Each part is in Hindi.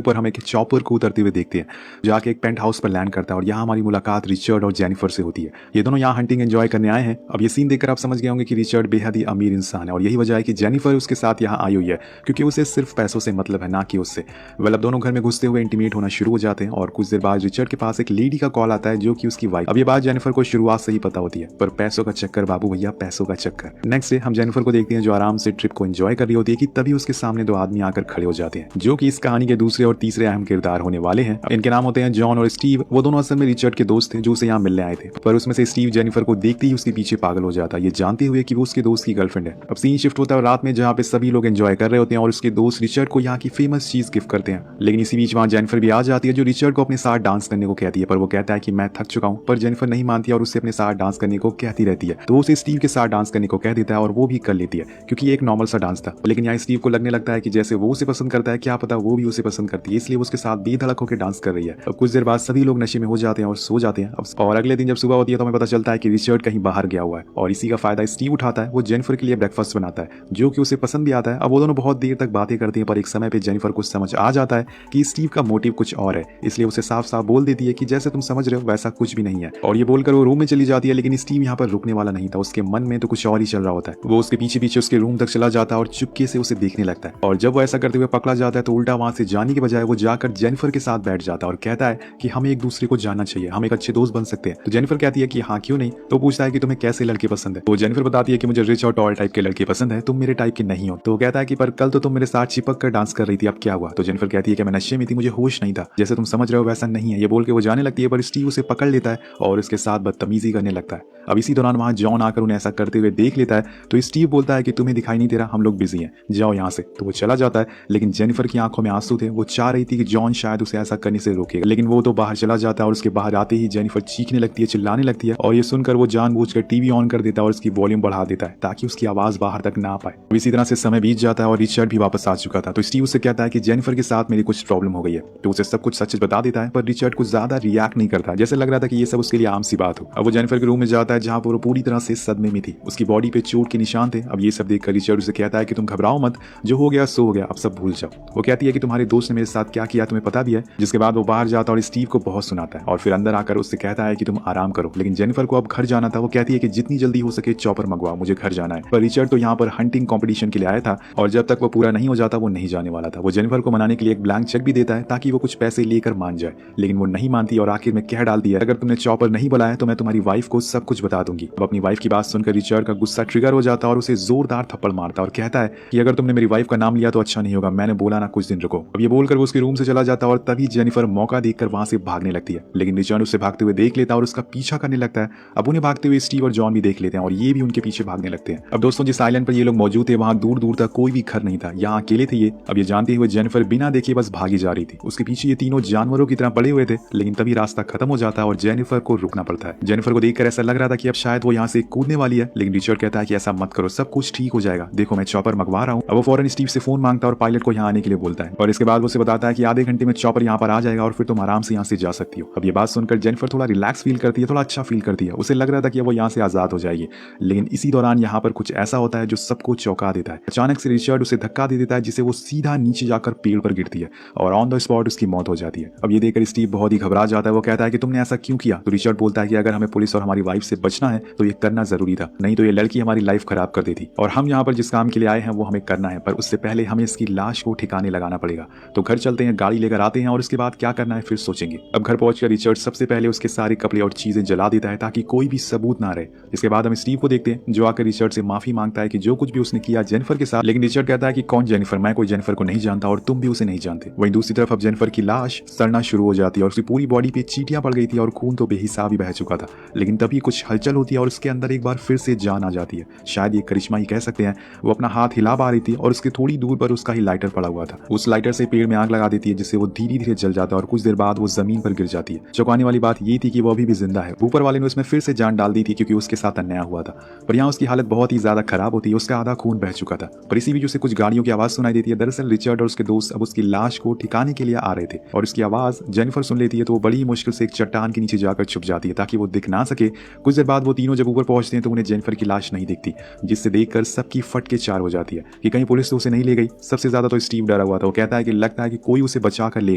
ऊपर हम एक चॉपर को उतरते हुए देखते हैं, जाके एक पेंट हाउस पर लैंड करता है और यहाँ हमारी मुलाकात रिचर्ड और जेनिफर से होती है। ये दोनों यहाँ हंटिंग एंजॉय करने आए हैं। अब ये सीन देखकर आप समझ गए होंगे कि रिचर्ड बेहद ही अमीर इंसान है और यही वजह है कि जेनिफर उसके साथ यहाँ आई हुई है, क्योंकि उसे सिर्फ पैसों से मतलब है, ना कि उससे। वेल, अब दोनों घर में घुसते हुए इंटीमेट होना शुरू हो जाते हैं और कुछ देर बाद रिचर्ड के पास एक लेडी का कॉल आता है जो कि उसकी वाइफ। अब ये बात जेनिफर को शुरुआत से ही पता होती है, पर पैसों का चक्कर बाबू भैया, पैसों का चक्कर। नेक्स्ट डे हम जेनिफर को देखते हैं जो आराम से ट्रिप को एंजॉय कर रही होती है कि तभी उसके सामने दो आदमी आकर खड़े हो जाते हैं, जो कि इस कहानी के दूसरे और तीसरे अहम किरदार होने वाले हैं। इनके नाम होते हैं जॉन और स्टीव। वो दोनों असल में रिचर्ड के दोस्त थे जो उसे यहाँ मिलने आए थे, पर उसमें से स्टीव जेनिफर को देखते ही उसके पीछे पागल हो जाता है, ये जानते हुए कि वो उसके दोस्त की गर्लफ्रेंड है। अब सीन शिफ्ट होता है रात में, जहाँ पे सभी लोग एंजॉय कर रहे होते हैं और उसके दोस्त रिचर्ड को यहाँ की फेमस चीज गिफ्ट करते हैं। लेकिन इसी बीच वहाँ जेनिफर भी आ जाती है जो रिचर्ड को अपने साथ डांस करने को कहती है, पर वो कहता है कि मैं थक चुका हूँ। पर जेनिफर नहीं मानती और उससे अपने साथ डांस करने को कहती रहती है, तो उसे स्टीव के साथ डांस करने को कह देता है और वो भी कर लेती है, क्योंकि ये एक नॉर्मल सा डांस था। लेकिन यहाँ स्टीव को लगने लगता है कि जैसे वो उसे पसंद करता है, क्या पता वो भी उसे पसंद करती है, इसलिए वो उसके साथ बेधड़क होकर डांस कर रही है। अब कुछ देर बाद सभी लोग नशे में हो जाते हैं और सो जाते हैं। और अगले दिन जब सुबह होती है तो हमें पता चलता है कि रिचर्ड कहीं बाहर गया हुआ है और इसी का फायदा स्टीव उठाता है। वो जेनिफर के लिए ब्रेकफास्ट बनाता है जो कि उसे पसंद भी आता है। अब वो दोनों बहुत देर तक बातें करते हैं, पर एक समय पे जेनिफर को समझ आ जाता है कि स्टीव का मोटिव कुछ और है, इसलिए उसे साफ साफ बोल देती है कि जैसे तुम समझ रहे हो वैसा कुछ भी नहीं है। और ये बोलकर वो रूम में चली जाती है। लेकिन स्टीव यहाँ पर रुकने वाला नहीं था, उसके मन में तो कुछ और ही चल रहा होता है। वो उसके पीछे पीछे उसके रूम तक चला जाता है और चुपके से उसे देखने लगता है। और जब वो ऐसा करते हुए पकड़ा जाता है तो उल्टा वहां से जाने के बजाय वो जाकर जेनिफर के साथ बैठ जाता है और कहता है कि हमें एक दूसरे को जानना चाहिए, हम एक अच्छे दोस्त बन सकते हैं। तो जेनिफर कहती है कि हाँ क्यों नहीं। तो पूछता है कि तुम्हें कैसे लड़के पसंद है। तो जेनिफर बताती है कि मुझे रिच और टॉल टाइप के लड़के पसंद है, तुम मेरे टाइप के नहीं हो। तो कहता है कि पर कल तो तुम मेरे साथ चिपक कर डांस कर रही थी, अब क्या हुआ। तो जेनिफर कहती है कि मैं नशे में थी, मुझे होश नहीं था, जैसे तुम समझ रहे हो वैसा नहीं है। ये बोल के वो जाने लगती है, पर स्टीव उसे पकड़ लेता है और उसके साथ बदतमीजी करने लगता है। अब इसी दौरान वहां जॉन आकर उन्हें ऐसा करते हुए देख लेता है। तो स्टीव बोलता है कि तुम्हें दिखाई नहीं दे रहा, हम लोग बिजी हैं, जाओ यहाँ से। तो वो चला जाता है। लेकिन जेनिफर की आंखों में आंसू थे, वो चाह रही थी कि जॉन शायद उसे ऐसा करने से रोकेगा, लेकिन वो तो बाहर चला जाता है और उसके बाहर आते ही जेनिफर चीखने लगती है, चिल्लाने लगती है। और ये सुनकर वो जानबूझकर टीवी ऑन कर देता है और उसकी वॉल्यूम बढ़ा देता है ताकि उसकी आवाज बाहर तक ना आ पाए। अब इसी तरह से समय बीत जाता है और रिचर्ड भी वापस आ चुका था। तो स्टीव उससे कहता है कि जेनिफर के साथ मेरी कुछ प्रॉब्लम हो गई है। तो उसे सब कुछ सच बता देता है, पर रिचर्ड कुछ ज्यादा रिएक्ट नहीं करता, जैसे लग रहा था कि ये सब उसके लिए आम सी बात हो। अब वो जेनिफर के रूम में जाता है जहाँ पर वो पूरी तरह से सदमे में थी, उसकी बॉडी पे चोट के निशान थे। अब ये सब देखकर रिचर्ड उसे कहता है कि तुम घबराओ मत, जो हो गया सो हो गया, अब सब भूल जाओ। वो कहती है कि तुम्हारे दोस्त ने मेरे साथ क्या किया तुम्हें पता भी है। जिसके बाद वो बाहर जाता है और स्टीव को बहुत सुनाता है और फिर अंदर आकर उससे कहता है कि तुम आराम करो। लेकिन जेनिफर को अब घर जाना था। वो कहती है कि जितनी जल्दी हो सके चॉपर मंगवाओ, मुझे घर जाना है। पर रिचर्ड तो यहाँ पर हंटिंग कंपटीशन के लिए आया था और जब तक वो पूरा नहीं हो जाता वो नहीं जाने वाला था। वो जेनिफर को मनाने के लिए एक ब्लैंक चेक भी देता है ताकि वो कुछ पैसे लेकर मान जाए, लेकिन वो नहीं मानती और आखिर में कह डालती है अगर तुमने चॉपर नहीं बुलाया तो मैं तुम्हारी वाइफ को सब कुछ बता दूंगी। अब अपनी वाइफ की बात सुनकर रिचर्ड का गुस्सा ट्रिगर हो जाता है और उसे जोरदार थप्पड़ मारता और कहता है कि अगर तुमने मेरी वाइफ का नाम लिया तो अच्छा नहीं होगा, मैंने बोला ना कुछ दिन रुको। अब ये बोलकर वो उसके रूम से चला जाता है और तभी जेनिफर मौका देखकर वहां से भागने लगती है। लेकिन रिचर्ड उसे भागते हुए देख लेता है और उसका पीछा करने लगता है। अब उन्हें भागते हुए स्टीव और जॉन भी देख लेते हैं और ये भी उनके पीछे भागने लगते हैं। अब दोस्तों जिस आइलैंड पर ये लोग मौजूद थे वहां दूर दूर तक कोई भी घर नहीं था, यहाँ अकेले थे ये। अब ये जानते हुए जेनिफर बिना देखे बस भागी जा रही थी। उसके पीछे ये तीनों जानवरों की तरह पड़े हुए थे। लेकिन तभी रास्ता खत्म हो जाता है और जेनिफर को रुकना पड़ता है। जेनिफर को देखकर ऐसा लग रहा था कि अब शायद वो यहाँ से कूदने वाली है, लेकिन रिचर्ड कहता है कि ऐसा मत करो, सब कुछ ठीक हो जाएगा, देखो मैं चॉपर मंगवा रहा हूँ। अब वो फौरन स्टीव से फोन मांगता है और पायलट को यहाँ आने के लिए बोलता है और इसके बाद वो उसे बताता है कि आधे घंटे में चॉपर यहाँ पर आ जाएगा और फिर तुम आराम से यहाँ से जा सकती हो। अब ये बात सुनकर जेनिफर थोड़ा रिलैक्स फील करती है, थोड़ा अच्छा फील करती है। उसे लग रहा था कि वो यहाँ से आजाद हो जाएगी। लेकिन इसी दौरान यहाँ पर कुछ ऐसा होता है जो सबको चौंका देता है। अचानक से रिचर्ड उसे धक्का दे देता है जिसे वो सीधा नीचे जाकर पेड़ पर गिरती है और ऑन द स्पॉट उसकी मौत हो जाती है। अब ये देखकर स्टीव बहुत ही घबरा जाता है। वो कहता है कि तुमने ऐसा क्यों किया। तो रिचर्ड बोलता है कि अगर हमें पुलिस और हमारी वाइफ से बचना है तो ये करना जरूरी था, नहीं तो ये लड़की हमारी लाइफ खराब कर देती और हम यहाँ पर जिस काम के लिए आए हैं वो हमें करना है, पर उससे पहले हमें इसकी लाश को ठिकाने लगाना पड़ेगा। तो घर चलते हैं, गाड़ी लेकर आते हैं और उसके बाद क्या करना है फिर सोचेंगे। अब घर पहुंचकर रिचर्ड सबसे पहले उसके सारे कपड़े और चीजें जला देता है ताकि कोई भी सबूत ना रहे। इसके बाद हम स्टीव को देखते हैं जो आकर रिचर्ड से माफी मांगता है कि जो कुछ भी उसने किया जेनिफर के साथ। लेकिन रिचर्ड कहता है कि कौन जेनिफर, मैं कोई जेनिफर को नहीं जानता और तुम भी उसे नहीं जानते। वहीं दूसरी तरफ अब जेनिफर की लाश सड़ना शुरू हो जाती है और उसकी पूरी बॉडी पे चींटियां पड़ गई थी और खून तो बेहिसाब ही बह चुका था। लेकिन तभी कुछ हलचल होती है और उसके अंदर एक बार फिर से जान आ जाती है, शायद ये करिश्मा ही कह सकते हैं। वो अपना हाथ हिला पा रही थी और उसके थोड़ी दूर पर उसका ही लाइटर पड़ा हुआ था। उस लाइटर से पेड़ में आग लगा देती है जिससे वो धीरे धीरे जल जाता है और कुछ देर बाद वो जमीन पर गिर जाती है। चौंकाने वाली बात ये थी कि वो अभी भी जिंदा है। ऊपर वाले ने उसमें फिर से जान डाल दी थी क्योंकि उसके साथ अन्याय हुआ था, पर यहाँ उसकी हालत बहुत ही ज्यादा खराब होती है, उसका आधा खून बह चुका था। पर इसी बीच उसे कुछ गाड़ियों की आवाज सुनाई देती है। दरअसल रिचर्ड और उसके दोस्त अब उसकी लाश को ठिकाने के लिए आ रहे थे और उसकी आवाज जेनिफर सुन लेती है तो वो बड़ी मुश्किल से एक चट्टान के नीचे जाकर छुप जाती है ताकि वो दिख ना सके। कुछ देर देर बाद वो तीनों जब ऊपर पहुंचते हैं तो उन्हें जेनिफर की लाश नहीं दिखती, जिससे देखकर सबकी फट के चार हो जाती है कि कहीं पुलिस तो उसे नहीं ले गई। सबसे ज्यादा तो स्टीव डरा हुआ था। वो कहता है कि लगता है कि कोई उसे बचा कर ले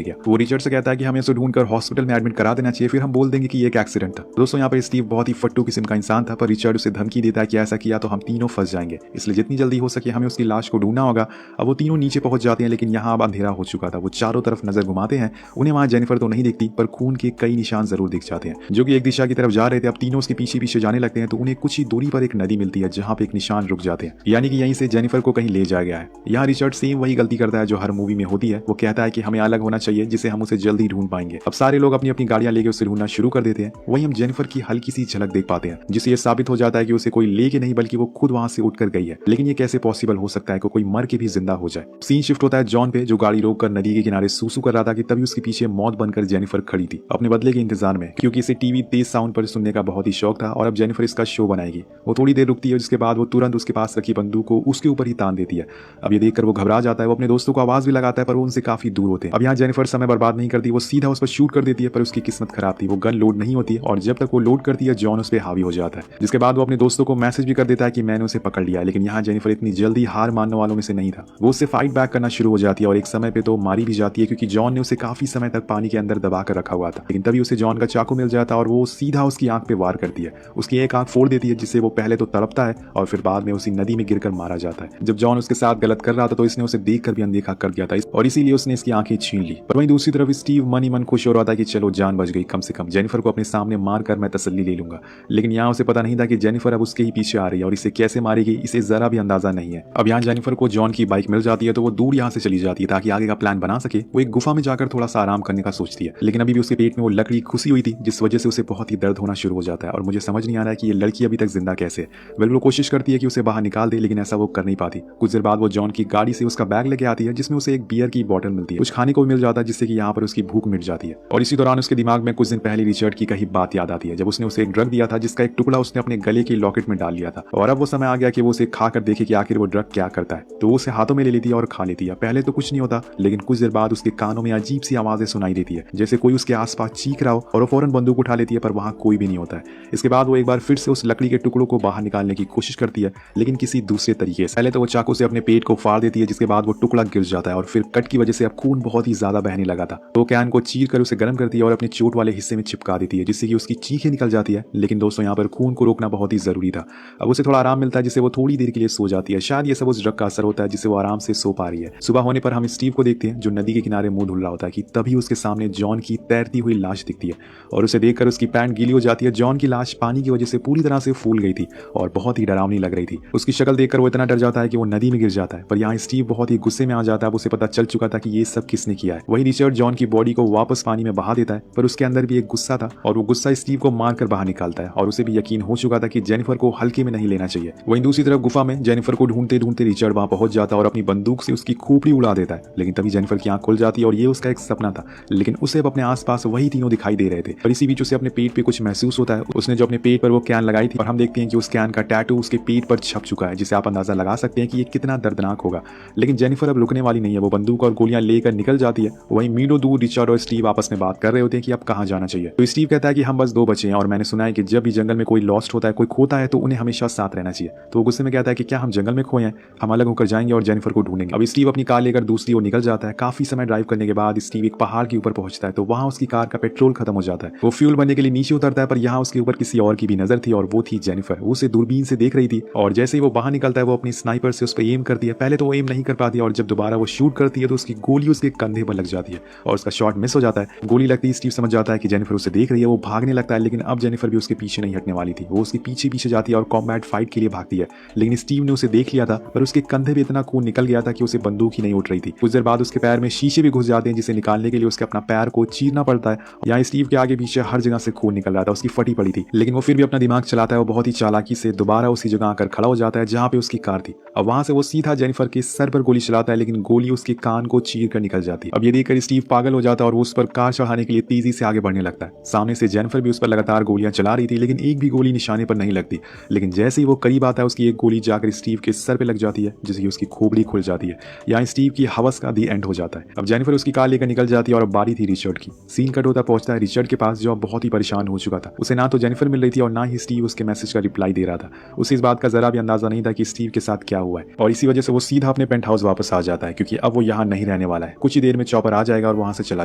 गया। वो रिचर्ड से कहता है कि हमें उसे ढूंढकर हॉस्पिटल में एडमिट करा देना चाहिए, फिर हम बोल देंगे कि ये एक एक्सीडेंट था। दोस्तों यहाँ पर स्टीव बहुत ही फट्टू किस्म का इंसान था, पर रिचर्ड उसे धमकी देता है कि ऐसा किया तो हम तीनों फंस जाएंगे, इसलिए जितनी जल्दी हो सके हमें उसकी लाश को ढूंढना होगा। अब वो तीनों नीचे पहुंच जाते हैं, लेकिन यहाँ अब अंधेरा हो चुका था। वो चारों तरफ नजर घुमाते हैं, उन्हें वहां जेनिफर तो नहीं दिखती, पर खून के कई निशान जरूर दिख जाते हैं जो कि एक दिशा की तरफ जा रहे थे। अब तीनों उसके पीछे पीछे जाने लगते हैं तो उन्हें कुछ ही दूरी पर एक नदी मिलती है जहां पे एक निशान रुक जाते हैं, यानी कि यहीं से जेनिफर को कहीं ले जाया गया है। यहाँ रिचर्ड सेम वही गलती करता है जो हर मूवी में होती है। वो कहता है कि हमें अलग होना चाहिए जिससे हम उसे जल्दी ढूंढ पाएंगे। अब सारे लोग अपनी अपनी गाड़ियां लेकर उसे ढूंढना शुरू कर देते हैं। वहीं हम जेनिफर की हल्की सी झलक देख पाते हैं, जिससे ये साबित हो जाता है कि उसे कोई लेके नहीं बल्कि वो खुद वहां से उठकर गई है। लेकिन ये कैसे पॉसिबल हो सकता है कि कोई मर के भी जिंदा हो जाए। सीन शिफ्ट होता है जॉन पे, जो गाड़ी रोककर नदी के किनारे सूसू कर रहा था कि तभी उसके पीछे मौत बनकर जेनिफर खड़ी थी अपने बदले के इंतजार में, क्योंकि इसे टीवी तेज साउंड पर सुनने का बहुत ही शौक था और अब जेनिफर इसका शो बनाएगी। वो थोड़ी देर रुकती है, जिसके बाद वो तुरंत उसके पास रखी बंदूक को उसके ऊपर ही तान देती है। अब ये देखकर वो घबरा जाता है। वो अपने दोस्तों को आवाज भी लगाता है, पर वो उनसे काफी दूर होते हैं। अब यहाँ जेनिफर समय बर्बाद नहीं करती, वो सीधा उस पर शूट कर देती है, पर उसकी किस्मत खराब थी, वो गन लोड नहीं होती और जब तक वो लोड करती है जॉन उस पर हावी हो जाता है, जिसके बाद वो अपने दोस्तों को मैसेज भी कर देता है कि मैंने उसे पकड़ लिया है। लेकिन यहाँ जेनिफर इतनी जल्दी हार मानने वालों में से नहीं था। वो उससे फाइट बैक करना शुरू हो जाती है और एक समय पे तो मारी भी जाती है, क्योंकि जॉन ने उसे काफी समय तक पानी के अंदर दबा कर रखा हुआ था। लेकिन तभी उसे जॉन का चाकू मिल जाता है और वो सीधा उसकी आंख पे वार करती है। उसकी एक आंख फोड़ देती है, जिससे वो पहले तो तड़पता है और फिर बाद में उसी नदी में गिरकर मारा जाता है। जब जॉन उसके साथ गलत कर रहा था तो इसने उसे देखकर भी अनदेखा कर दिया था और इसीलिए उसने इसकी आंखें छीन ली। पर वहीं दूसरी तरफ स्टीव मन ही मन खुश हो रहा था कि चलो जान बच गई, कम से कम जेनिफर को अपने सामने मारकर मैं तसल्ली ले लूंगा। लेकिन यहाँ उसे पता नहीं था कि जेनिफर अब उसके ही पीछे आ रही है और इसे कैसे मारेगी इसे जरा भी अंदाजा नहीं है। अब यहाँ जेनिफर को जॉन की बाइक मिल जाती है तो वो दूर यहाँ से चली जाती है ताकि आगे का प्लान बना सके। वो एक गुफा में जाकर थोड़ा सा आराम करने का सोचती है, लेकिन अभी भी उसके पेट में वो लकड़ी घुसी हुई थी, जिस वजह से उसे बहुत ही दर्द होना शुरू हो जाता है और मुझे समझ नहीं आ रहा है कि ये लड़की अभी तक जिंदा कैसे है। वो कोशिश करती है कि उसे बाहर निकाल दे, लेकिन ऐसा वो कर नहीं पाती। कुछ देर बाद वो जॉन की गाड़ी से उसका बैग लेके आती है, जिसमें उसे एक बियर की बोतल मिलती है, कुछ खाने को भी मिल जाता है, जिससे कि यहाँ पर उसकी भूख मिट जाती है। और इसी दौरान उसके दिमाग में कुछ दिन पहले रिचर्ड की कही बात याद आती है, जब उसने उसे एक ड्रग दिया था जिसका एक टुकड़ा उसने अपने गले के लॉकेट में डाल लिया था। और अब वो समय आ गया कि वो उसे खाकर देखे कि आखिर वो ड्रग क्या करता है। तो वो उसे हाथों में ले लेती है और खा लेती है। पहले तो कुछ नहीं होता, लेकिन कुछ देर बाद उसके कानों में अजीब सी आवाजें सुनाई देती है, जैसे कोई उसके आसपास चीख रहा हो, और वो फौरन बंदूक उठा लेती है, पर वहां कोई भी नहीं होता है। इसके बाद वो एक बार फिर से उस लकड़ी के टुकड़ों को बाहर निकालने की कोशिश करती है, लेकिन किसी दूसरे तरीके से। पहले तो वो चाकू से अपने पेट को फाड़ देती है, जिसके बाद वो टुकड़ा गिर जाता है और फिर कट की वजह से अब खून बहुत ही ज्यादा बहने लगा था। तो कैन को चीर कर उसे गर्म करती है और अपने चोट वाले हिस्से में चिपका देती है, जिससे कि उसकी चीखें निकल जाती है। लेकिन दोस्तों यहाँ पर खून को रोकना बहुत ही जरूरी था। अब उसे थोड़ा आराम मिलता है, जिससे वो थोड़ी देर के लिए सो जाती है। शायद ये सब उस ड्रग का असर होता है, जिससे वो आराम से सो पा रही है। सुबह होने पर हम स्टीव को देखते हैं जो नदी के किनारे मुंह धुल रहा होता है कि तभी उसके सामने जॉन की तैरती हुई लाश दिखती है और उसे देखकर उसकी पैंट गीली हो जाती है। जॉन की लाश पानी की वजह से पूरी तरह से फूल गई थी और बहुत ही डरावनी लग रही थी। उसकी शक्ल देखकर वो इतना डर जाता है कि वो नदी में गिर जाता है। पर यहाँ स्टीव बहुत ही गुस्से में आ जाता है। उसे पता चल चुका था कि ये सब किसने किया है। वही रिचर्ड जॉन की बॉडी को वापस पानी में बहा देता है, पर उसके अंदर भी एक गुस्सा था और वो गुस्सा स्टीव को मारकर बाहर निकालता है। और उसे भी यकीन हो चुका था कि जेनिफर को हल्के में नहीं लेना चाहिए। वहीं दूसरी तरफ गुफा में जेनिफर को ढूंढते ढूंढते रिचर्ड वहां पहुंच जाता है और अपनी बंदूक से उसकी खोपड़ी उड़ा देता है। लेकिन तभी जेनिफर की आंख खुल जाती है और ये उसका एक सपना था, लेकिन उसे अब अपने आसपास वही तीनों दिखाई दे रहे थे। और इसी बीच उसे अपने पेट पे कुछ महसूस होता है। उसने जो अपने पेट पर वो कैन लगाई थी और हम देखते हैं कि उस कैन का टैटू उसके पेट पर छप चुका है, जिसे आप अंदाजा लगा सकते हैं कि ये कितना दर्दनाक होगा। लेकिन जेनिफर अब रुकने वाली नहीं है। वो बंदूक और गोलियां लेकर निकल जाती है। वहीं मीलों दूर रिचर्ड और स्टीव आपस में बात कर रहे होते हैं कि अब कहां जाना चाहिए। तो स्टीव कहता है कि हम बस 2 बचे हैं और मैंने सुना है कि जब भी जंगल में कोई लॉस्ट होता है, कोई खोता है, तो उन्हें हमेशा साथ रहना चाहिए। तो वो गुस्से में कहता है कि क्या हम जंगल में खोए हैं? हम अलग होकर जाएंगे और जेनिफर को ढूंढेंगे। अब स्टीव अपनी कार लेकर दूसरी ओर निकल जाता है। काफी समय ड्राइव करने के बाद स्टीव एक पहाड़ के ऊपर पहुंचता है, तो वहां उसकी कार का पेट्रोल खत्म हो जाता है। वो फ्यूल भरने के लिए नीचे उतरता है, पर यहाँ उसके ऊपर किसी और की भी नजर थी और वो थी जेनिफर। वो उसे दूरबीन से देख रही थी और जैसे ही वो बाहर निकलता है वो अपनी स्नाइपर से उस पर एम करती है। पहले तो वो एम नहीं कर पाती और जब दोबारा वो शूट करती है तो उसकी गोली उसके कंधे पर लग जाती है और उसका शॉट मिस हो जाता है। गोली लगती है, स्टीव समझ जाता है कि जेनिफर उसे देख रही है। वो भागने लगता है, लेकिन अब जेनिफर भी उसके पीछे नहीं हटने वाली थी। वो उसके पीछे पीछे जाती है और कॉम्बैट फाइट के लिए भागती है। लेकिन स्टीव ने उसे देख लिया था, पर उसके कंधे पे इतना खून निकल गया था कि उसे बंदूक ही नहीं उठ रही थी। कुछ देर बाद उसके पैर में शीशे भी घुस जाते हैं, जिसे निकालने के लिए उसे अपना पैर को चीरना पड़ता है। यहाँ स्टीव के आगे पीछे हर जगह से खून निकल रहा था, उसकी फटी पड़ी थी, लेकिन वो फिर भी अपना दिमाग चलाता है। वो बहुत ही चालाकी से दोबारा उसी जगह आकर खड़ा हो जाता है जहाँ पे उसकी कार थी। अब वहां से वो सीधा जेनिफर के सर पर गोली चलाता है, लेकिन गोली उसके कान को चीर कर निकल जाती है। अब ये देखकर स्टीव पागल हो जाता है और वो उस पर कार चढ़ाने के लिए तेजी से आगे बढ़ने लगता है। सामने से जेनिफर भी उस पर लगातार गोलियां चला रही थी, लेकिन एक भी गोली निशाने पर नहीं लगती। लेकिन जैसे ही वो करीब आता है, उसकी एक गोली जाकर स्टीव के सर पे लग जाती है, जिससे कि उसकी खोपड़ी खुल जाती है। यहाँ स्टीव की हवस का दी एंड हो जाता है। अब जेनिफर उसकी कार लेकर निकल जाती है और अब बारी थी रिचर्ड की। सीन कट होता पहुंचता है रिचर्ड के पास, जो अब बहुत ही परेशान हो चुका था। उसे ना तो जेनिफर जेनिफर मिल रही थी और ना ही स्टीव उसके मैसेज का रिप्लाई दे रहा था। उसे इस बात का जरा भी अंदाजा नहीं था कि स्टीव के साथ क्या हुआ है और इसी वजह से वो सीधा अपने पेंट हाउस वापस आ जाता है क्योंकि अब वो यहाँ नहीं रहने वाला है। कुछ ही देर में चॉपर आ जाएगा और वहां से चला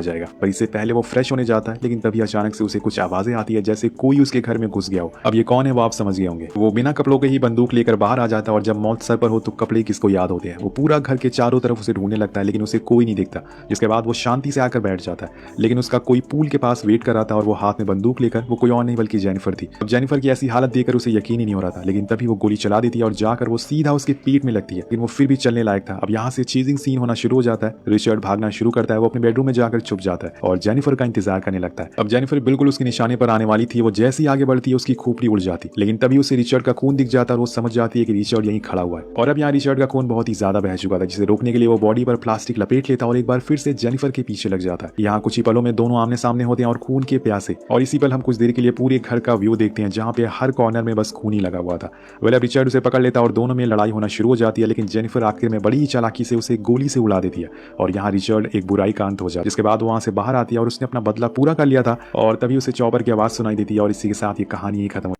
जाएगा, पर इससे पहले वो फ्रेश होने जाता है लेकिन तभी अचानक से उसे कुछ आवाजें आती है जैसे कोई उसके घर में घुस गया हो। अब ये कौन है वो आप समझ गए होंगे। वो बिना कपड़ों के ही बंदूक लेकर बाहर आ जाता है और जब मौत सर पर हो तो कपड़े किसको याद होते हैं। वो पूरा घर के चारों तरफ उसे ढूंढने लगता है लेकिन उसे कोई नहीं दिखता, जिसके बाद वो शांति से आकर बैठ जाता है। लेकिन उसका कोई पूल के पास वेट कर रहा था और वो हाथ में बंदूक लेकर, वो कोई और नहीं बल्कि जेनिफर थी। अब जेनिफर की ऐसी हालत देखकर उसे यकीन ही नहीं हो रहा था, लेकिन तभी वो गोली चला देती है और जाकर वो सीधा उसके पीठ में लगती है, लेकिन वो फिर भी चलने लायक था। अब यहाँ से चीजिंग सीन होना शुरू हो जाता है। रिचर्ड भागना शुरू करता है, वो अपने बेडरूम में जाकर छुप जाता है और जेनिफर का इंतजार करने लगता है। अब जेनिफर बिल्कुल उसके निशाने पर आने वाली थी, वो जैसे ही आगे बढ़ती है उसकी खोपड़ी उड़ जाती, लेकिन तभी उसे रिचर्ड का खून दिख जाता है और वो समझ जाती है कि रिचर्ड यहीं खड़ा हुआ है। और अब यहाँ रिचर्ड का खून बहुत ही ज्यादा बह चुका था, जिसे रोकने के लिए वो बॉडी पर प्लास्टिक लपेट लेता और एक बार फिर से जेनिफर के पीछे लग जाता है। यहाँ कुछ ही पलों में दोनों आमने सामने होते हैं और खून के प्यासे, और इसी पल हम कुछ देर के लिए पूरे घर का व्यू देखते हैं जहाँ पे हर कॉर्नर में बस खून ही लगा हुआ था। वेल अब रिचर्ड उसे पकड़ लेता और दोनों में लड़ाई होना शुरू हो जाती है, लेकिन जेनिफर आखिर में बड़ी ही चालाकी से उसे गोली से उड़ा देती है और यहाँ रिचर्ड एक बुराई का अंत हो जाता है। जिसके बाद वहां से बाहर आती है और उसने अपना बदला पूरा कर लिया था और तभी उसे चॉपर की आवाज सुनाई देती है और इसी के साथ ये कहानी ही खत्म